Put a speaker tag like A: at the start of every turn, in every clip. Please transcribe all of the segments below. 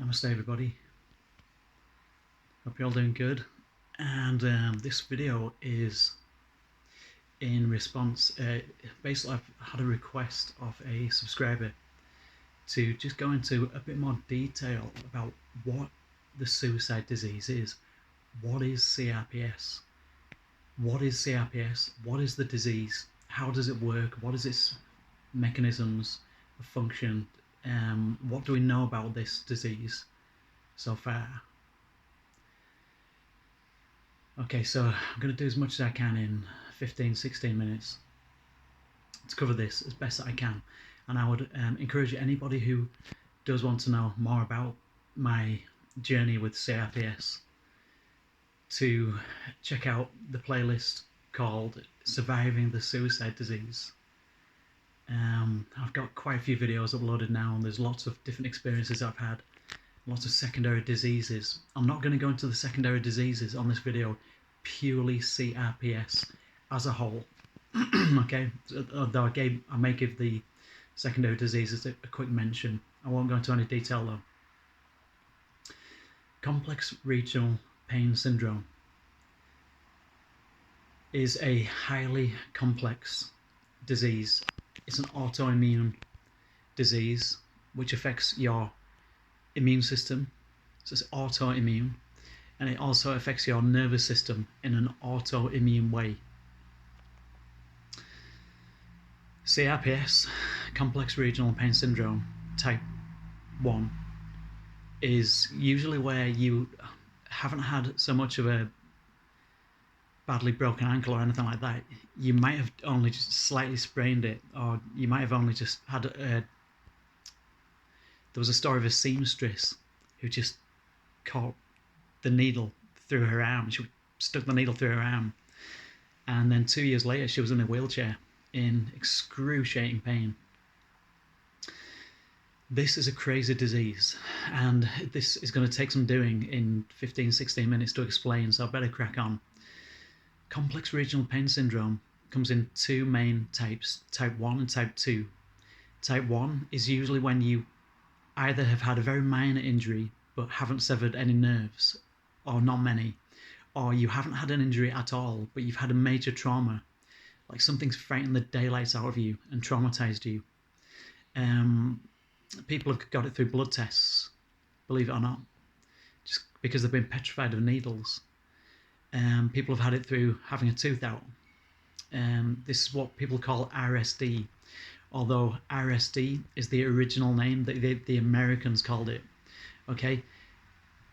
A: Namaste everybody, hope you're all doing good. And this video is in response, basically I've had a request of a subscriber to just go into a bit more detail about what the suicide disease is. What is CRPS? What is CRPS? What is the disease? How does it work? What is its mechanisms of function? What do we know about this disease so far? Okay, so I'm going to do as much as I can in 15-16 minutes to cover this as best that I can, and I would encourage anybody who does want to know more about my journey with CRPS to check out the playlist called Surviving the Suicide Disease. I've got quite a few videos uploaded now, and there's lots of different experiences I've had, lots of secondary diseases. I'm not going to go into the secondary diseases on this video, purely CRPS as a whole. Okay, although I may give the secondary diseases a quick mention. I won't go into any detail though. Complex regional pain syndrome is a highly complex disease. It's an autoimmune disease which affects your immune system, so it's autoimmune, and it also affects your nervous system in an autoimmune way. CRPS, complex regional pain syndrome type 1, is usually where you haven't had so much of a badly broken ankle or anything like that. You might have only just slightly sprained it, or you might have only just had there was a story of a seamstress who just caught the needle through her arm. She stuck the needle through her arm, and then 2 years later she was in a wheelchair in excruciating pain. This is a crazy disease, and this is going to take some doing in 15-16 minutes to explain, so I better crack on. Complex regional pain syndrome comes in two main types, type 1 and type 2. Type 1 is usually when you either have had a very minor injury but haven't severed any nerves, or not many, or you haven't had an injury at all but you've had a major trauma, like something's frightened the daylights out of you and traumatized you. People have got it through blood tests, believe it or not, just because they've been petrified of needles. People have had it through having a tooth out. This is what people call RSD, although RSD is the original name that the Americans called it. Okay,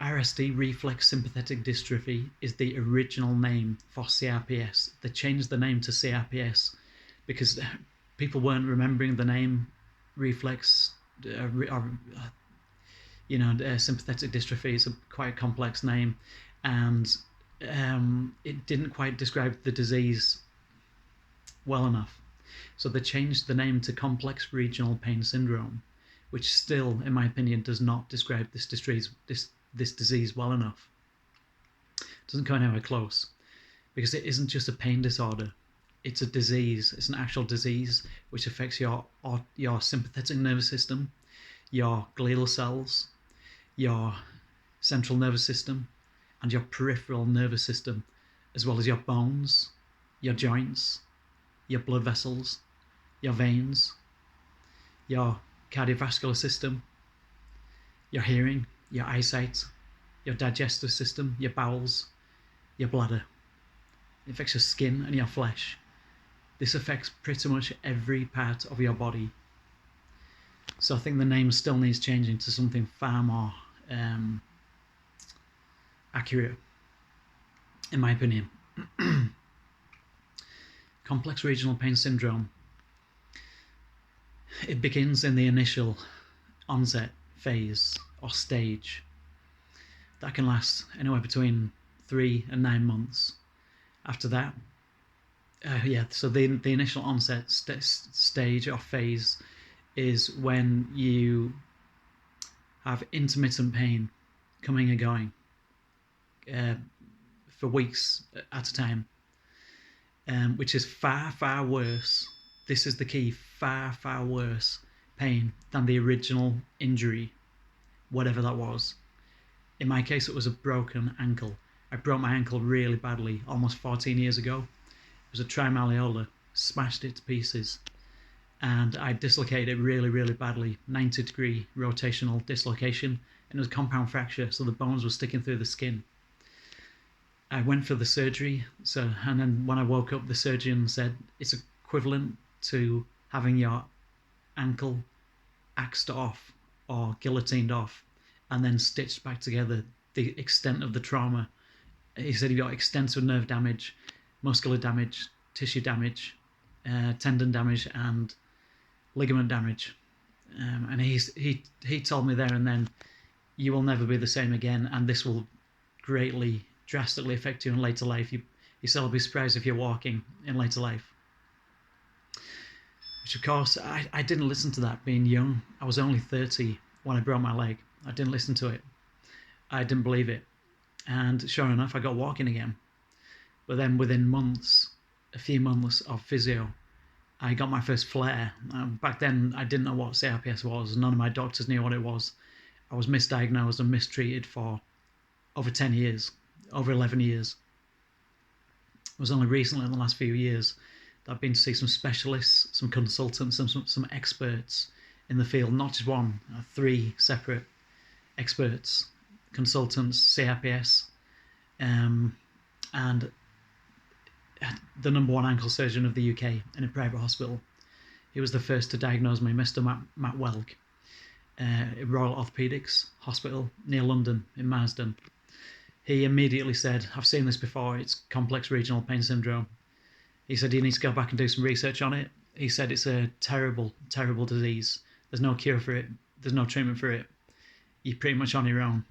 A: RSD, reflex sympathetic dystrophy, is the original name for CRPS. They changed the name to CRPS because people weren't remembering the name reflex, sympathetic dystrophy. It's a quite complex name, and it didn't quite describe the disease well enough. So they changed the name to complex regional pain syndrome, which still, in my opinion, does not describe this disease well enough. It doesn't come anywhere close, because it isn't just a pain disorder. It's a disease. It's an actual disease which affects your sympathetic nervous system, your glial cells, your central nervous system, and your peripheral nervous system, as well as your bones, your joints, your blood vessels, your veins, your cardiovascular system, your hearing, your eyesight, your digestive system, your bowels, your bladder. It affects your skin and your flesh. This affects pretty much every part of your body. So I think the name still needs changing to something far more accurate, in my opinion. Complex regional pain syndrome. It begins in the initial onset phase or stage. That can last anywhere between 3 and 9 months. After that, so the initial onset stage or phase is when you have intermittent pain coming and going for weeks at a time, which is far, far worse. This is the key: far, far worse pain than the original injury whatever that was. In my case, it was a broken ankle. I broke my ankle really badly almost 14 years ago. It was a trimalleola, smashed it to pieces, and I dislocated it really, really badly, 90-degree rotational dislocation, and it was a compound fracture, so the bones were sticking through the skin. I went for the surgery, and then when I woke up, the surgeon said it's equivalent to having your ankle axed off or guillotined off and then stitched back together. The extent of the trauma. He said he got extensive nerve damage, muscular damage, tissue damage, tendon damage, and ligament damage. And he told me there and then, you will never be the same again, and this will greatly, drastically affect you in later life. You still will be surprised if you're walking in later life. Which, of course, I didn't listen to that being young. I was only 30 when I broke my leg. I didn't listen to it. I didn't believe it. And sure enough, I got walking again. But then within months, a few months of physio, I got my first flare. Back then, I didn't know what CRPS was. None of my doctors knew what it was. I was misdiagnosed and mistreated for over 10 years, over 11 years. It was only recently, in the last few years, that I've been to see some specialists, some consultants, and some experts in the field. Not just one, 3 separate experts, consultants, CRPS, and the #1 ankle surgeon of the UK in a private hospital. He was the first to diagnose me, Mr. Matt Welk, Royal Orthopaedics Hospital near London in Marsden. He immediately said, I've seen this before, it's complex regional pain syndrome. He said, you need to go back and do some research on it. He said, it's a terrible, terrible disease. There's no cure for it. There's no treatment for it. You're pretty much on your own.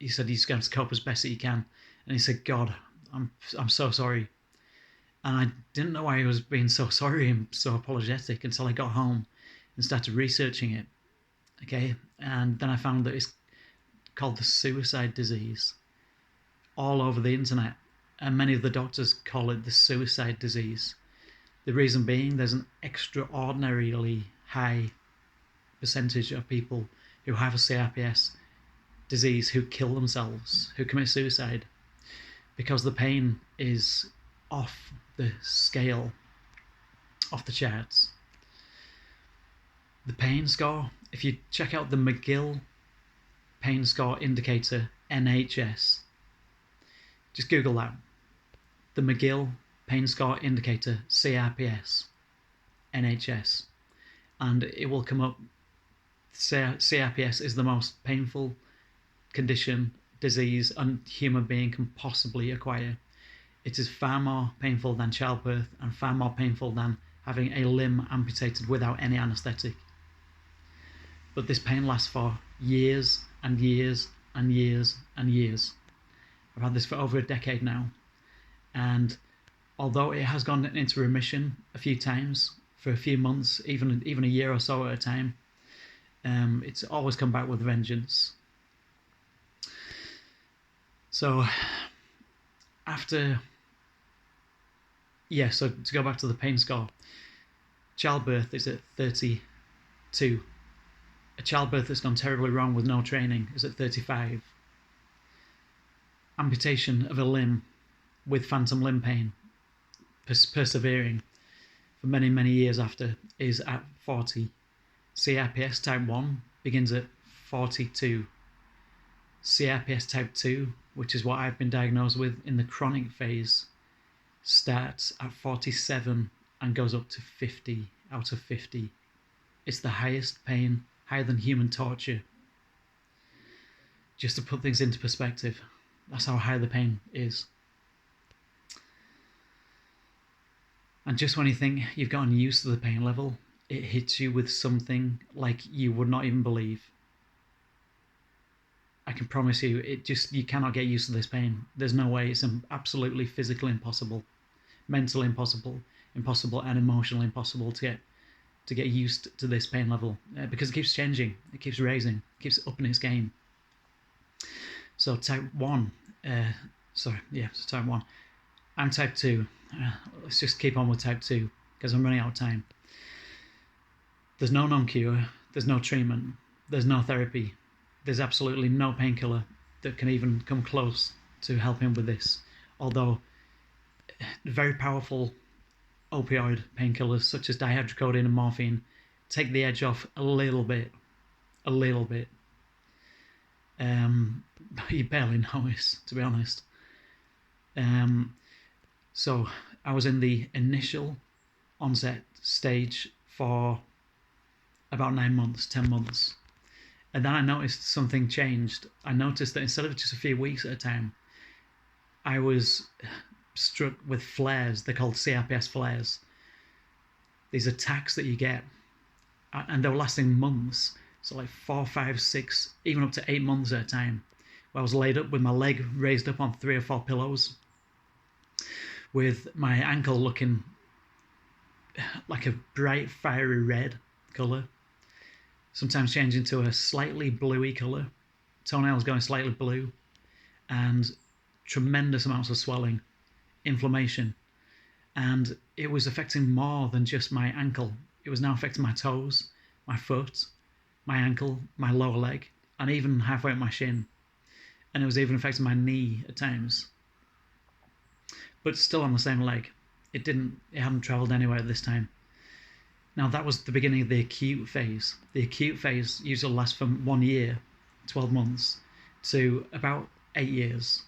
A: He said, you just have to cope as best that you can. And he said, God, I'm so sorry. And I didn't know why he was being so sorry and so apologetic until I got home and started researching it. Okay, and then I found that it's called the suicide disease all over the internet, and many of the doctors call it the suicide disease. The reason being, there's an extraordinarily high percentage of people who have a CRPS disease who kill themselves, who commit suicide, because the pain is off the scale, off the charts. The pain score, if you check out the McGill Pain Score Indicator, NHS, just Google that. The McGill Pain Score Indicator, CRPS, NHS, and it will come up. CRPS is the most painful condition, disease, a human being can possibly acquire. It is far more painful than childbirth and far more painful than having a limb amputated without any anaesthetic. But this pain lasts for years and years and years and years. I've had this for over a decade now, and although it has gone into remission a few times for a few months, even a year or so at a time, it's always come back with vengeance. So so to go back to the pain score, childbirth is at 32. A childbirth that's gone terribly wrong with no training is at 35. Amputation of a limb with phantom limb pain, persevering for many, many years after, is at 40. CRPS type 1 begins at 42. CRPS type 2, which is what I've been diagnosed with in the chronic phase, starts at 47 and goes up to 50 out of 50. It's the highest pain, higher than human torture. Just to put things into perspective, that's how high the pain is. And just when you think you've gotten used to the pain level, it hits you with something like you would not even believe. I can promise you, you cannot get used to this pain. There's no way. It's absolutely physically impossible, mentally impossible, and emotionally impossible to get used to this pain level, because it keeps changing, it keeps raising, it keeps upping its game. So type 1, so type 1. I'm type 2. Let's just keep on with type 2 because I'm running out of time. There's no known cure, there's no treatment, there's no therapy. there's absolutely no painkiller that can even come close to helping with this. Although very powerful opioid painkillers such as dihydrocodeine and morphine take the edge off a little bit. You barely notice, to be honest. So I was in the initial onset stage for about 9 months, 10 months. And then I noticed something changed. I noticed that instead of just a few weeks at a time, I was struck with flares. They're called CRPS flares. These attacks that you get, and they were lasting months. So like 4, 5, 6, even up to 8 months at a time, where I was laid up with my leg raised up on 3 or 4 pillows, with my ankle looking like a bright, fiery red colour, sometimes changing to a slightly bluey colour, toenails going slightly blue, and tremendous amounts of swelling, inflammation. And it was affecting more than just my ankle. It was now affecting my toes, my foot, my ankle, my lower leg, and even halfway up my shin. And it was even affecting my knee at times. But still on the same leg. It hadn't travelled anywhere at this time. Now that was the beginning of the acute phase. The acute phase usually lasts from 1 year, 12 months, to about 8 years.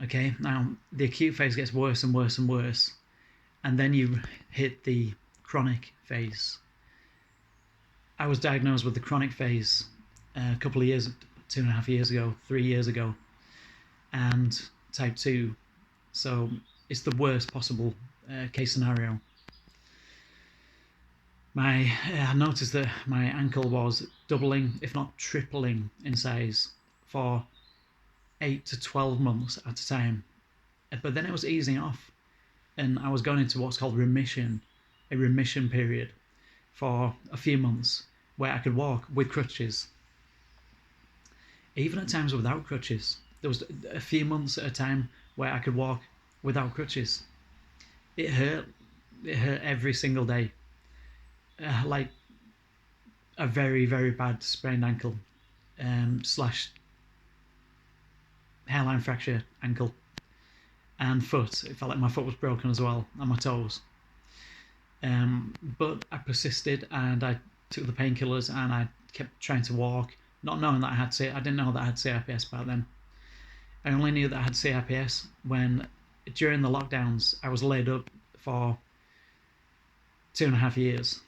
A: Okay, now the acute phase gets worse and worse and worse. And then you hit the chronic phase. I was diagnosed with the chronic phase a couple of years, 2.5 years ago, 3 years ago, and type 2. So it's the worst possible case scenario. I noticed that my ankle was doubling, if not tripling in size for 8 to 12 months at a time. But then it was easing off, and I was going into what's called remission, a remission period for a few months where I could walk with crutches. Even at times without crutches. There was a few months at a time where I could walk without crutches. It hurt every single day. Like a very, very bad sprained ankle / hairline fracture ankle. And foot. It felt like my foot was broken as well, and my toes. But I persisted, and I took the painkillers, and I kept trying to walk, not knowing that I didn't know that I had CRPS back then. I only knew that I had CRPS when, during the lockdowns, I was laid up for 2.5 years.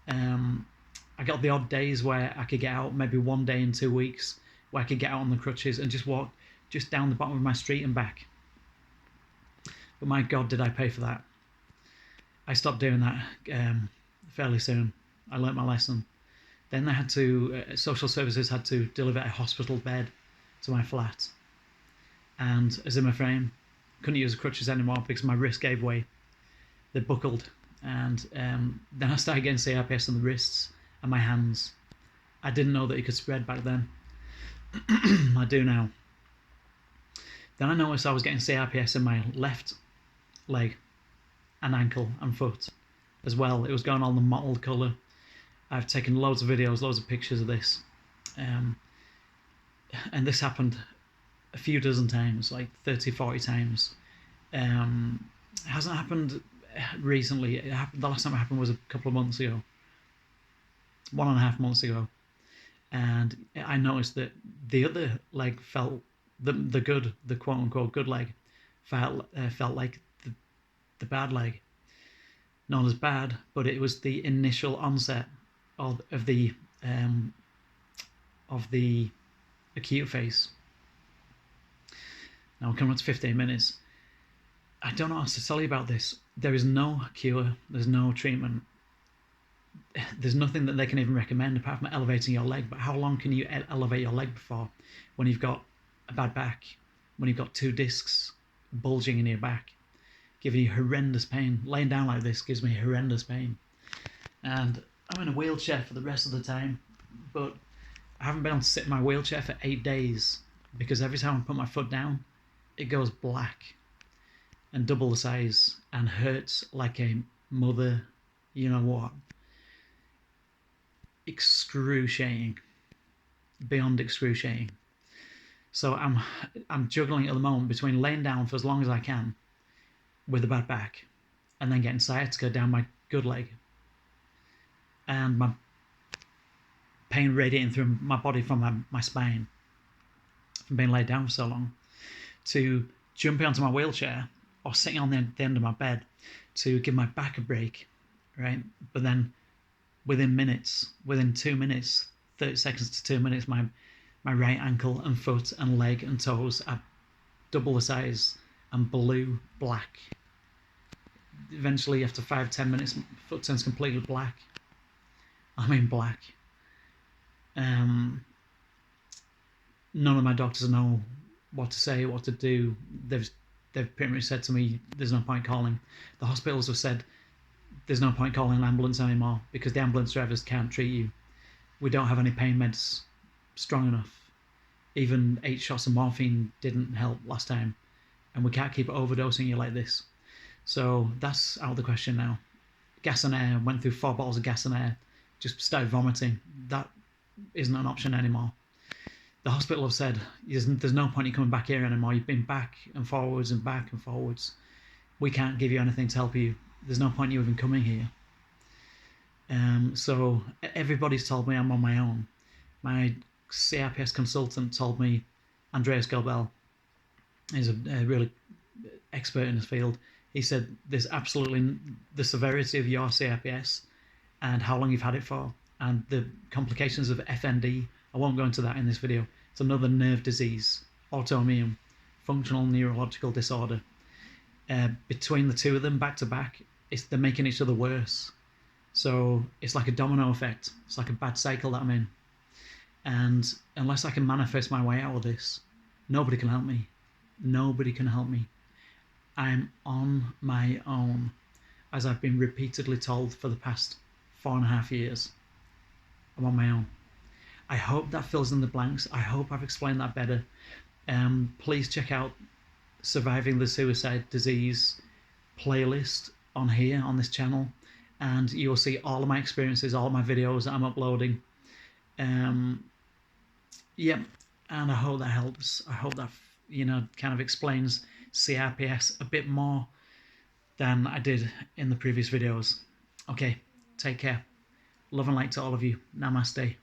A: I got the odd days where I could get out, maybe 1 day in 2 weeks, where I could get out on the crutches and just walk just down the bottom of my street and back. But my God, did I pay for that. I stopped doing that fairly soon. I learnt my lesson. Then they had to, social services had to deliver a hospital bed to my flat. And a Zimmer frame. Couldn't use crutches anymore because my wrist gave way. They buckled. And then I started getting CRPS on the wrists and my hands. I didn't know that it could spread back then. I do now. Then I noticed I was getting CRPS in my left leg and ankle and foot as well. It was going on the mottled colour. I've taken loads of videos, loads of pictures of this. And this happened a few dozen times, like 30, 40 times. It hasn't happened recently. The last time it happened was a couple of months ago. 1.5 months ago. And I noticed that the other leg felt, the quote-unquote good leg, felt like the bad leg. Not as bad, but it was the initial onset of the acute phase. Now we're coming up to 15 minutes. I don't know how to tell you about this. There is no cure. There's no treatment. There's nothing that they can even recommend apart from elevating your leg. But how long can you elevate your leg for when you've got a bad back, when you've got 2 discs bulging in your back, giving you horrendous pain? Laying down like this gives me horrendous pain. And I'm in a wheelchair for the rest of the time, but I haven't been able to sit in my wheelchair for 8 days because every time I put my foot down, it goes black and double the size and hurts like a mother, you know what. Excruciating. beyond excruciating. So I'm juggling at the moment between laying down for as long as I can with a bad back and then getting sciatica down my good leg and my pain radiating through my body from my spine from being laid down for so long, to jumping onto my wheelchair or sitting on the end of my bed to give my back a break, right? But then within 2 minutes, 30 seconds to 2 minutes, my right ankle and foot and leg and toes are double the size and blue, black. Eventually, after 5-10 minutes, foot turns completely black. I mean black. None of my doctors know what to say, what to do. They've pretty much said to me, there's no point calling. The hospitals have said, there's no point calling an ambulance anymore because the ambulance drivers can't treat you. We don't have any pain meds strong enough. Even 8 shots of morphine didn't help last time, and we can't keep overdosing you like this. So that's out of the question now. Gas and air, went through 4 bottles of gas and air, just started vomiting. That isn't an option anymore. The hospital have said, there's no point in you coming back here anymore. You've been back and forwards and back and forwards. We can't give you anything to help you. There's no point in you even coming here. So everybody's told me I'm on my own. My CRPS consultant told me, Andreas Gelbel is a really expert in his field. He said there's absolutely the severity of your CRPS and how long you've had it for and the complications of FND. I won't go into that in this video. It's another nerve disease, autoimmune, functional neurological disorder. Between the two of them, back to back, they're making each other worse. So it's like a domino effect. It's like a bad cycle that I'm in. And unless I can manifest my way out of this, nobody can help me. Nobody can help me. I'm on my own, as I've been repeatedly told for the past 4.5 years. I'm on my own. I hope that fills in the blanks. I hope I've explained that better. Please check out Surviving the Suicide Disease playlist on here, on this channel, and you'll see all of my experiences, all of my videos that I'm uploading. Yeah, and I hope that helps. I hope that, kind of explains CRPS a bit more than I did in the previous videos. Okay, take care. Love and light to all of you. Namaste.